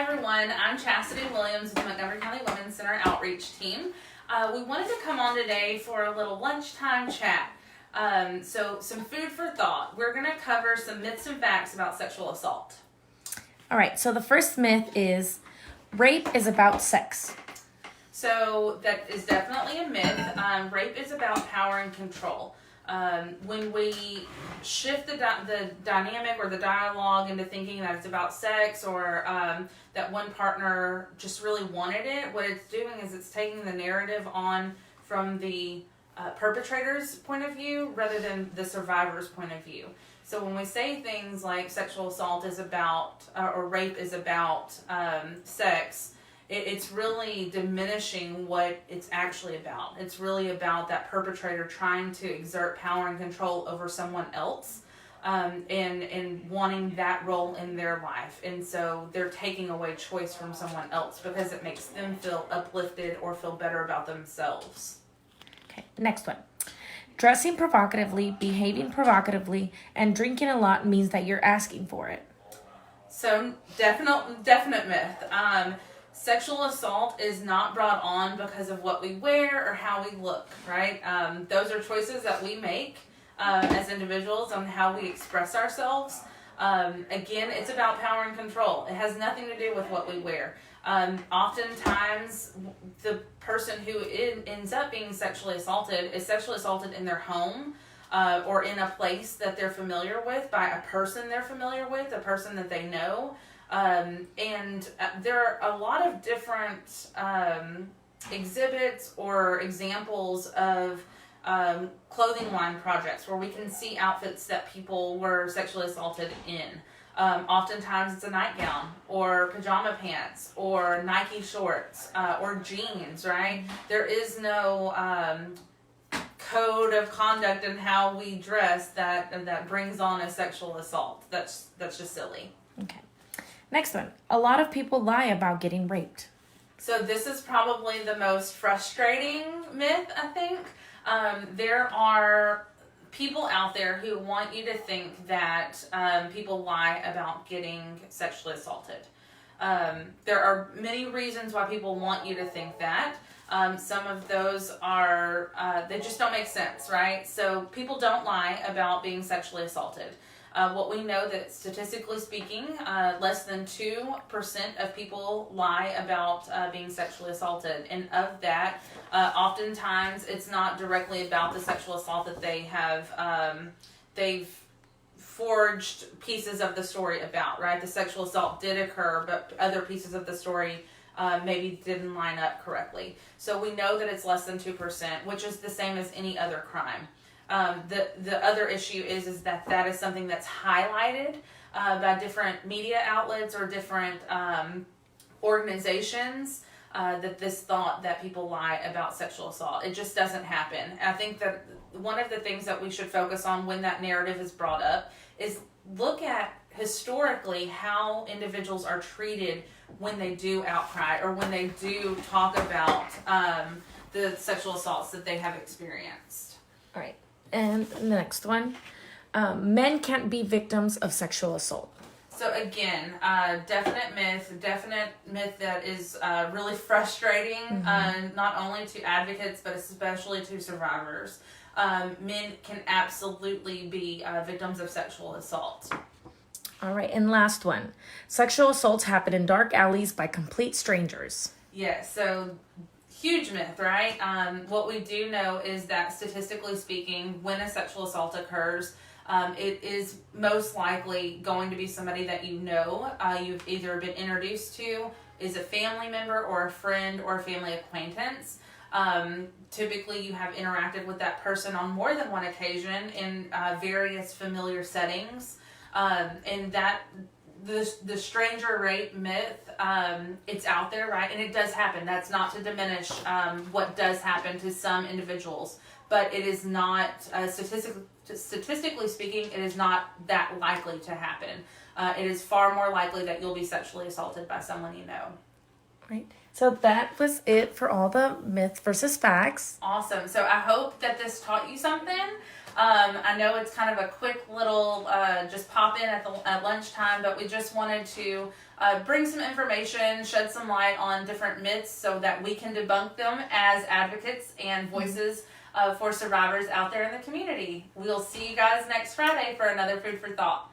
everyone. I'm Chastity Williams with the Montgomery County Women's Center Outreach Team. We wanted to come on today for a little lunchtime chat. So some food for thought. We're going to cover some myths and facts about sexual assault. All right, so the first myth is rape is about sex. So that is definitely a myth. Rape is about power and control. When we shift the dynamic or the dialogue into thinking that it's about sex or that one partner just really wanted it, what it's doing is it's taking the narrative on from the perpetrator's point of view rather than the survivor's point of view. So when we say things like sexual assault is about, or rape is about sex, it's really diminishing what it's actually about. It's really about that perpetrator trying to exert power and control over someone else and wanting that role in their life. And so they're taking away choice from someone else because it makes them feel uplifted or feel better about themselves. Okay, next one. Dressing provocatively, behaving provocatively, and drinking a lot means that you're asking for it. So definite myth. Sexual assault is not brought on because of what we wear or how we look, right? Those are choices that we make as individuals on how we express ourselves. Again, it's about power and control. It has nothing to do with what we wear. Oftentimes, the person who ends up being sexually assaulted is sexually assaulted in their home or in a place that they're familiar with by a person they're familiar with, a person that they know. And there are a lot of different exhibits or examples of clothing line projects where we can see outfits that people were sexually assaulted in. Oftentimes it's a nightgown or pajama pants or Nike shorts or jeans, right? There is no code of conduct in how we dress that brings on a sexual assault. That's just silly. Okay. Next one. A lot of people lie about getting raped. So this is probably the most frustrating myth, I think. There are people out there who want you to think that people lie about getting sexually assaulted. There are many reasons why people want you to think that. Some of those are, they just don't make sense, right? So people don't lie about being sexually assaulted. What we know that statistically speaking, less than 2% of people lie about being sexually assaulted. And of that, oftentimes it's not directly about the sexual assault that they have, they've forged pieces of the story about, right? The sexual assault did occur, but other pieces of the story maybe didn't line up correctly. So we know that it's less than 2%, which is the same as any other crime. The other issue is that is something that's highlighted by different media outlets or different organizations, that this thought that people lie about sexual assault. It just doesn't happen. I think that one of the things that we should focus on when that narrative is brought up is look at historically how individuals are treated when they do outcry or when they do talk about the sexual assaults that they have experienced. All right. And the next one, men can't be victims of sexual assault. So again, definite myth that is really frustrating, not only to advocates, but especially to survivors. Men can absolutely be victims of sexual assault. All right, and last one. Sexual assaults happen in dark alleys by complete strangers. Yes, so huge myth, right? What we do know is that statistically speaking, when a sexual assault occurs, it is most likely going to be somebody that you know, you've either been introduced to, is a family member or a friend or a family acquaintance. Typically you have interacted with that person on more than one occasion in various familiar settings. And that the stranger rape myth, it's out there, right? And it does happen. That's not to diminish what does happen to some individuals, but it is not, statistically speaking, it is not that likely to happen. It is far more likely that you'll be sexually assaulted by someone you know. Right. So that was it for all the myths versus facts. Awesome. So I hope that this taught you something. I know it's kind of a quick little just pop in at lunchtime, but we just wanted to bring some information, shed some light on different myths so that we can debunk them as advocates and voices for survivors out there in the community. We'll see you guys next Friday for another Food for Thought.